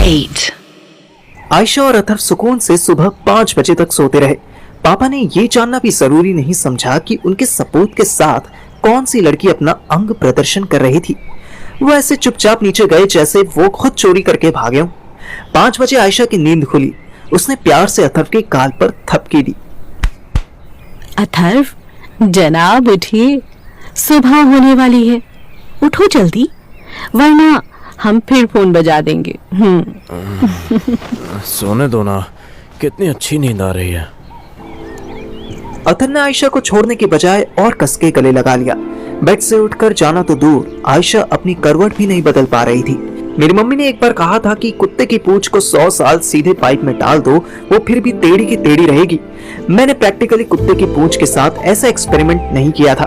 8. आयशा और अथर्व सुकून से सुबह 5 बजे तक सोते रहे। पापा ने ये जानना भी जरूरी नहीं समझा कि उनके सपूत के साथ कौन सी लड़की अपना अंग प्रदर्शन कर रही थी। वो ऐसे चुपचाप नीचे गए जैसे वो खुद चोरी करके भागे हों। 5 बजे आयशा की नींद खुली। उसने प्यार से अथर्व के गाल पर थपकी दी। अथर्व, जनाब उठिए, सुबह होने वाली है, उठो जल्दी, वरना हम फिर फोन बजा देंगे। सोने दो ना, कितनी अच्छी नींद आ रही है। अथर्व ने आयशा को छोड़ने के बजाय और कसके गले लगा लिया। बेड से उठकर जाना तो दूर, आयशा अपनी करवट भी नहीं बदल पा रही थी। मेरी मम्मी ने एक बार कहा था कि कुत्ते की पूंछ को 100 साल सीधे पाइप में डाल दो, वो फिर भी टेढ़ी की टेढ़ी रहेगी। मैंने प्रैक्टिकली कुत्ते की पूंछ के साथ ऐसा एक्सपेरिमेंट नहीं किया था,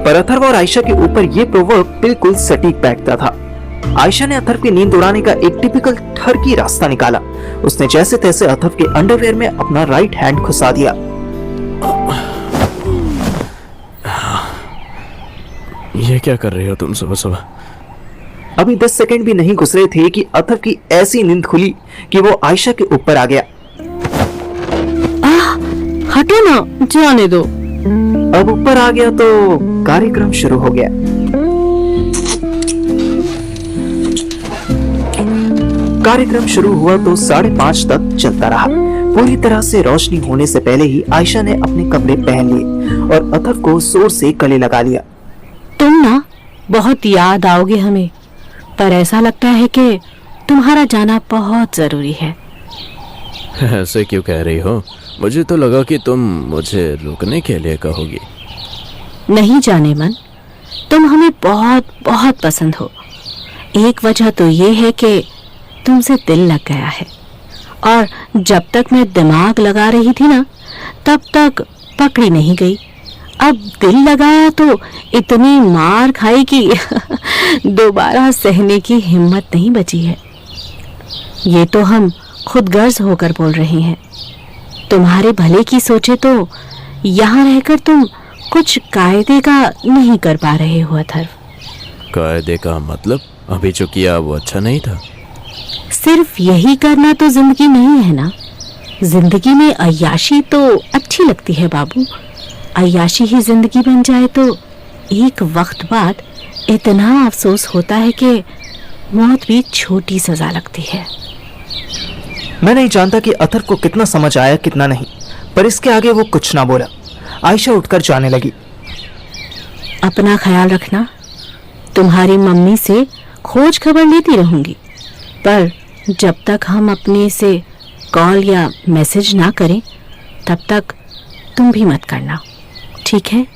पर अथर्व और आयशा के ऊपर ये प्रोवर्ब बिल्कुल सटीक बैठता था। आयशा ने अथर्व की नींद उड़ाने का एक टिपिकल ठरकी रास्ता निकाला। उसने जैसे तैसे अथर्व के अंडरवेयर में अपना राइट हैंड घुसा दिया। ये क्या कर रही हो तुम सुबह सुबह? अभी 10 सेकंड भी नहीं गुजरे थे कि अथर्व की ऐसी नींद खुली कि वो आयशा के ऊपर आ गया। हटो ना, जाने दो। अब ऊपर आ गया तो कार्यक्रम शुरू हो गया। कार्यक्रम शुरू हुआ तो 5:30 तक चलता रहा। पूरी तरह से रोशनी होने से पहले ही आयशा ने अपने कपड़े पहन लिए और अथर्व को जोर से गले लगा लिया। तुम ना बहुत याद आओगे हमें, पर ऐसा लगता है कि तुम्हारा जाना बहुत जरूरी है। ऐसे क्यों कह रही हो? मुझे तो लगा कि तुम मुझे रुकने के लिए कहोगी। नहीं जाने मन, तुम हमें बहुत बहुत पसंद हो। एक वजह तो ये है कि तुमसे दिल लग गया है, और जब तक मैं दिमाग लगा रही थी ना, तब तक पकड़ी नहीं गई। अब दिल लगाया तो इतनी मार खाई कि दोबारा सहने की हिम्मत नहीं बची है। ये तो हम खुद गर्ज होकर बोल रहे हैं। तुम्हारे भले की सोचे तो यहाँ रहकर तुम कुछ कायदे का नहीं कर पा रहे हो अथर्व। कायदे का मतलब? अभी जो किया वो अच्छा नहीं था? सिर्फ यही करना तो जिंदगी नहीं है ना। जिंदगी में अय्याशी तो अच्छी लगती है बाबू। अय्याशी ही जिंदगी बन जाए तो एक वक्त बाद इतना अफसोस होता है कि मौत भी छोटी सजा लगती है। मैं नहीं जानता कि अथर्व को कितना समझ आया कितना नहीं, पर इसके आगे वो कुछ ना बोला। आयशा उठकर जाने लगी। अपना ख्याल रखना। तुम्हारी मम्मी से खोज खबर लेती रहूंगी, पर जब तक हम अपने से कॉल या मैसेज ना करें तब तक तुम भी मत करना, ठीक है?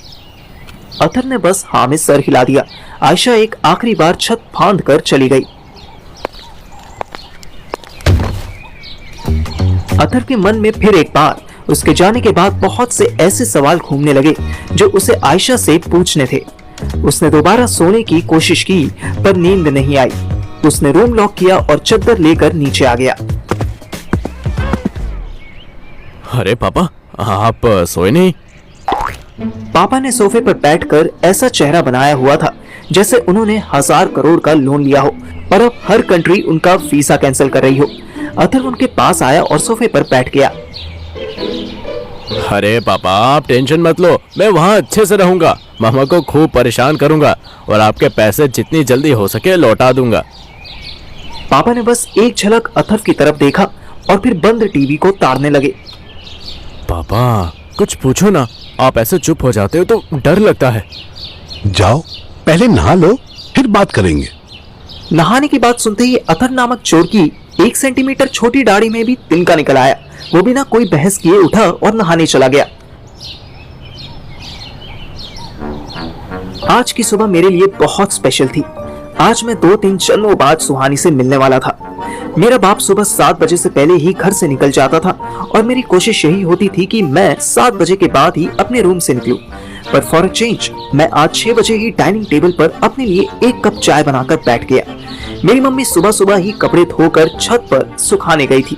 अथर्व ने बस हाँ में सर हिला दिया। आयशा एक आखिरी बार छत फांद कर चली गई। अथर्व के मन में फिर एक बार उसके जाने के बाद बहुत से ऐसे सवाल घूमने लगे जो उसे आयशा से पूछने थे। उसने दोबारा सोने की कोशिश की, पर नींद नहीं आई। उसने रूम लॉक किया और चद्दर लेकर नीचे आ गया। अरे पापा, आप सोए नहीं? पापा ने सोफे पर बैठकर ऐसा चेहरा बनाया हुआ था जैसे उन्होंने 1000 करोड़ का लोन लिया हो और अब हर कंट्री उनका वीजा कैंसिल कर रही हो। अथर्व उनके पास आया और सोफे पर बैठ गया। अरे पापा, आप टेंशन मत लो, मैं वहाँ अच्छे से रहूंगा। मामा को खूब परेशान करूंगा और आपके पैसे जितनी जल्दी हो सके लौटा दूंगा। पापा ने बस एक झलक अथर्व की तरफ देखा और फिर बंद टीवी को ताड़ने लगे। पापा, कुछ पूछो ना, आप ऐसे चुप हो जाते हो तो डर लगता है। जाओ, पहले नहा लो, फिर बात करेंगे। नहाने की बात सुनते ही अथर्व नामक चोर की 1 सेंटीमीटर छोटी दाढ़ी में भी तिनका निकल आया। वो बिना कोई बहस किए उठा और नहाने चला गया। आज की सुबह मेरे लिए बहुत स्पेशल थी। आज मैं 2-3 जन्मों बाद सुहानी से मिलने वाला था। मेरा बाप सुबह 7 बजे से पहले ही घर से निकल जाता था और मेरी कोशिश यही होती थी कि मैं 7 बजे के बाद ही अपने रूम से निकलूं। पर फॉर अ चेंज मैं आज 6 बजे ही डाइनिंग टेबल पर अपने लिए 1 कप चाय बनाकर बैठ गया। मेरी मम्मी सुबह सुबह ही कपड़े धोकर छत पर सुखाने गई थी।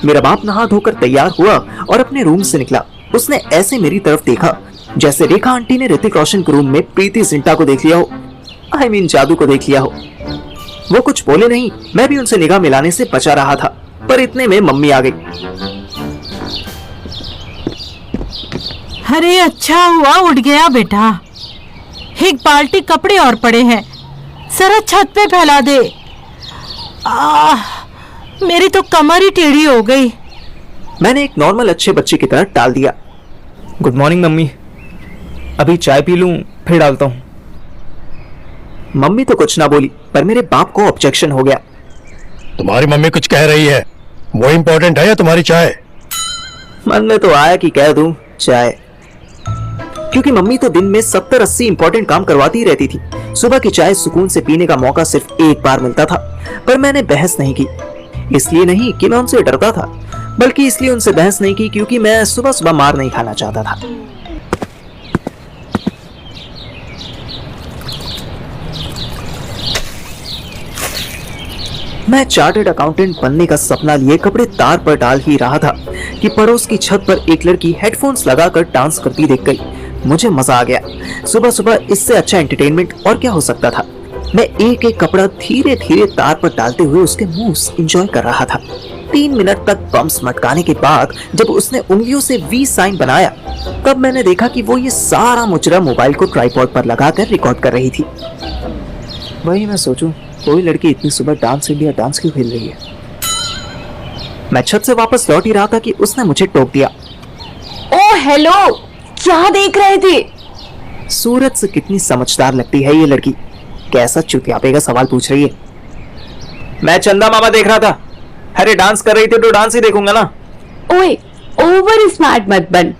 मेरा बाप नहा धोकर तैयार हुआ और अपने रूम से निकला। उसने ऐसे मेरी तरफ देखा जैसे रेखा आंटी ने ऋतिक रोशन के रूम में प्रीति जिंटा को देख लिया हो। I mean, जादू को देख लिया हो। वो कुछ बोले नहीं, मैं भी उनसे निगाह मिलाने से बचा रहा था, पर इतने में मम्मी आ गई। अरे अच्छा हुआ उठ गया बेटा। एक बाल्टी कपड़े और पड़े हैं, जरा छत पे फैला दे। मेरी तो कमर ही टेढ़ी हो गई। मैंने एक नॉर्मल अच्छे बच्चे की तरह टाल दिया। गुड मॉर्निंग मम्मी, अभी चाय पी लूं फिर डालता हूं। मम्मी तो कुछ ना बोली, पर मेरे बाप को ऑब्जेक्शन हो गया। तुम्हारी मम्मी कुछ कह रही है, वो इम्पोर्टेंट है या तुम्हारी चाय? मन में तो आया कि कह दूं चाय, क्योंकि मम्मी तो दिन में 70-80 इंपॉर्टेंट काम करवाती ही रहती थी। सुबह की चाय सुकून से पीने का मौका सिर्फ एक बार मिलता था, पर मैंने बहस नहीं की। इसलिए नहीं कि मैं उनसे डरता था, बल्कि इसलिए उनसे बहस नहीं की क्योंकि मैं सुबह सुबह मार नहीं खाना चाहता था। मैं चार्टर्ड अकाउंटेंट बनने का सपना लिए कपड़े तार पर डाल ही रहा था कि पड़ोस की छत पर एक लड़की हेडफोन्स लगाकर डांस करती दिख गई। मुझे मजा आ गया। सुबह सुबह इससे अच्छा एंटरटेनमेंट और क्या हो सकता था। मैं एक एक कपड़ा धीरे धीरे तार पर डालते हुए उसके मुंह एंजॉय कर रहा था। 3 मिनट तक बम्स मटकाने के बाद जब उसने उंगलियों से वी साइन बनाया, तब मैंने देखा कि वो ये सारा मुजरा मोबाइल को ट्राइपॉड पर लगाकर रिकॉर्ड कर रही थी। वही मैं सोचूं, कोई लड़की इतनी सुबह डांस इंडिया डांस क्यों खेल रही है। मैं छत से वापस लौट ही रहा था कि उसने मुझे टोक दिया। ओ हेलो, क्या देख रहे थे? सूरज से कितनी समझदार लगती है ये लड़की, कैसा चुतियापे का सवाल पूछ रही है। मैं चंदा मामा देख रहा था। अरे डांस कर रही थी तो डांस ही देखूंगा ना। ओए, ओवर स्मार्ट मत बन,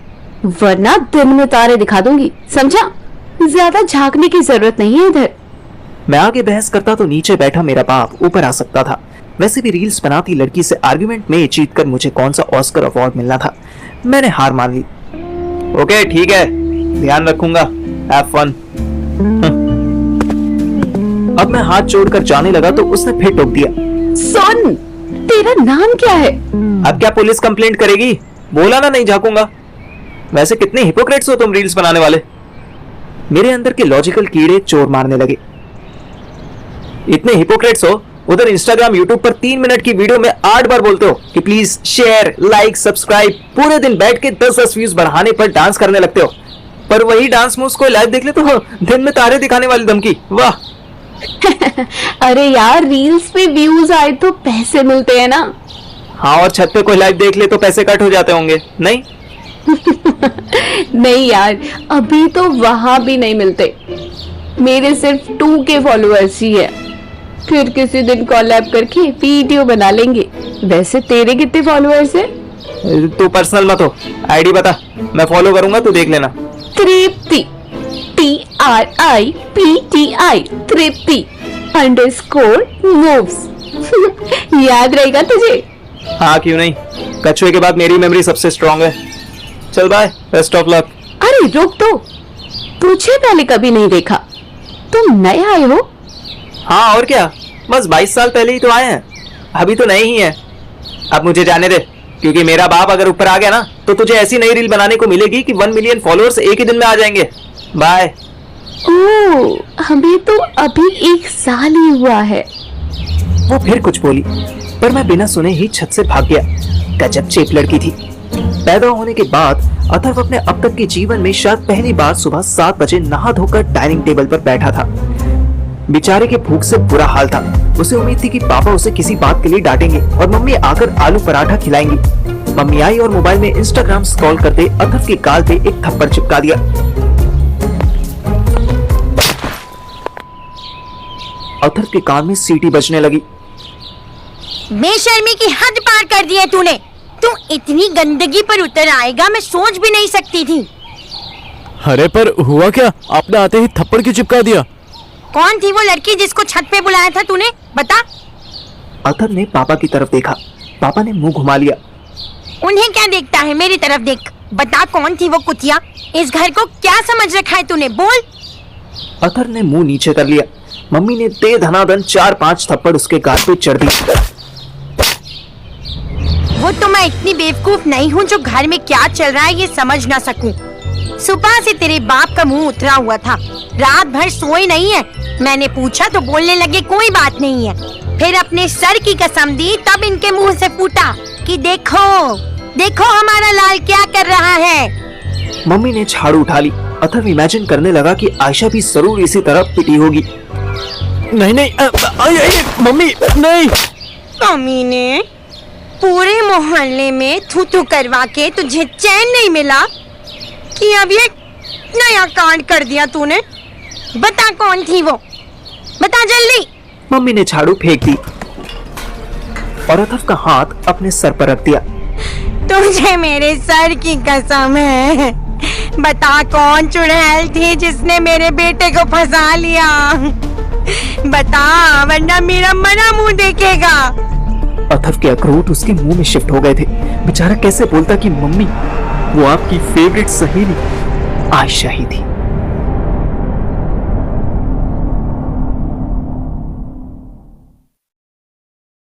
वरना दिन में तारे दिखा दूंगी, समझा? ज्यादा झांकने की जरूरत नहीं है इधर। मैं आगे बहस करता तो नीचे बैठा मेरा बाप ऊपर आ सकता था। वैसे भी रील्स बनाती लड़की से आर्गुमेंट में जीतकर मुझे कौन सा ऑस्कर अवार्ड मिलना था। मैंने हार मान ली। ओके ठीक है, ध्यान रखूंगा, हैव फन। अब मैं हाथ जोड़कर जाने लगा तो उसने फिर टोक दिया। सुन, तेरा नाम क्या है? अब क्या पुलिस कंप्लेंट करेगी? बोला ना नहीं झांकूंगा। वैसे कितने हिपोक्रेट्स हो तुम रील्स बनाने वाले। मेरे अंदर के लॉजिकल कीड़े चोर मारने लगे। इतने हिपोक्रेट्स हो, उधर इंस्टाग्राम यूट्यूब पर 3 मिनट की वीडियो में 8 बार बोलते हो कि प्लीज शेयर लाइक सब्सक्राइब। पूरे दिन बैठ के 10-10 व्यूज बढ़ाने पर डांस करने लगते हो, पर वही डांस मूव्स को लाइव देख ले तो दिन में तारे दिखाने वाली धमकी। वाह। अरे यार, रील्स पे व्यूज आए तो पैसे मिलते हैं ना। हाँ, और छत पे कोई लाइव देख ले तो पैसे कट हो जाते होंगे नहीं? नहीं यार, अभी तो वहां भी नहीं मिलते। मेरे सिर्फ 2K फॉलोअर्स ही है। फिर किसी दिन कॉलैब करके वीडियो बना लेंगे। वैसे तेरे कितने फॉलोअर्स है? तू पर्सनल मत हो, आईडी बता, मैं फॉलो करूंगा, तू देख लेना। तृप्ति, TRIPTI, तृप्ति _moves। याद रहेगा तुझे? हाँ क्यों नहीं, कछुए के बाद मेरी मेमोरी सबसे स्ट्रांग है। चल बाय, बेस्ट ऑफ लक। अरे रुक तो, तुझे पहले कभी नहीं देखा, तुम नए आए हो? हाँ और क्या, बस 22 साल पहले ही तो आए हैं, अभी तो नए ही हैं। अब मुझे जाने दे, क्योंकि मेरा बाप अगर ऊपर आ गया ना तो तुझे ऐसी नई रील बनाने को मिलेगी कि 1 मिलियन फॉलोअर्स एक ही दिन में आ जाएंगे। बाय। ओह, हमें तो अभी 1 साल ही हुआ है। वो फिर कुछ बोली, पर मैं बिना सुने ही छत से भाग गया। गजब चेप लड़की थी। पैदा होने के बाद अथर्व अपने अब तक के जीवन में शायद पहली बार सुबह 7 बजे नहा धोकर डाइनिंग टेबल पर बैठा था। बेचारे के भूख से बुरा हाल था। उसे उम्मीद थी कि पापा उसे किसी बात के लिए डांटेंगे और मम्मी आकर आलू पराठा खिलाएंगी। मम्मी आई और मोबाइल में इंस्टाग्राम स्क्रॉल करते अथर्व के गाल पे एक थप्पड़ चिपका दिया। अथर्व के कान में सीटी बजने लगी। बेशर्मी की हद पार कर दी है तूने। तू इतनी गंदगी पर उतर आएगा मैं सोच भी नहीं सकती थी। अरे पर हुआ क्या, आपने आते ही थप्पड़ क्यों चिपका दिया? कौन थी वो लड़की जिसको छत पे बुलाया था तूने, बता। अथर्व ने पापा की तरफ देखा। पापा ने मुंह घुमा लिया। उन्हें क्या देखता है, मेरी तरफ देख। बता कौन थी वो कुतिया, इस घर को क्या समझ रखा है तूने, बोल। अथर्व ने मुंह नीचे कर लिया। मम्मी ने दे धनाधन 4-5 थप्पड़ उसके गाल पे चढ़ दी। वो तो मैं इतनी बेवकूफ नहीं हूँ जो घर में क्या चल रहा है ये समझ ना सकूं। सुबह से तेरे बाप का मुंह उतरा हुआ था, रात भर सोए नहीं है। मैंने पूछा तो बोलने लगे कोई बात नहीं है। फिर अपने सर की कसम दी, तब इनके मुंह से फूटा कि देखो देखो हमारा लाल क्या कर रहा है। मम्मी ने झाड़ू उठा ली। अथर्व इमेजिन करने लगा कि आयशा भी जरूर इसी तरह पिटी होगी। नहीं नहीं मम्मी नहीं। कमीने, पूरे मोहल्ले में थू करवा के तुझे चैन नहीं मिला कि अब ये नया कांड कर दिया तूने। बता कौन थी वो, बता जल्दी। मम्मी ने झाड़ू फेंक दी और अथर्व का हाथ अपने सर पर रख दिया। तुझे मेरे सर की कसम है, बता कौन चुड़ैल थी जिसने मेरे बेटे को फंसा लिया। बता, वरना मेरा मरा मुंह देखेगा। अथर्व के अखरोट उसके मुंह में शिफ्ट हो गए थे। बेचारा कैसे बोलता कि मम्मी, वो आपकी फेवरेट सहेली आयशा ही थी।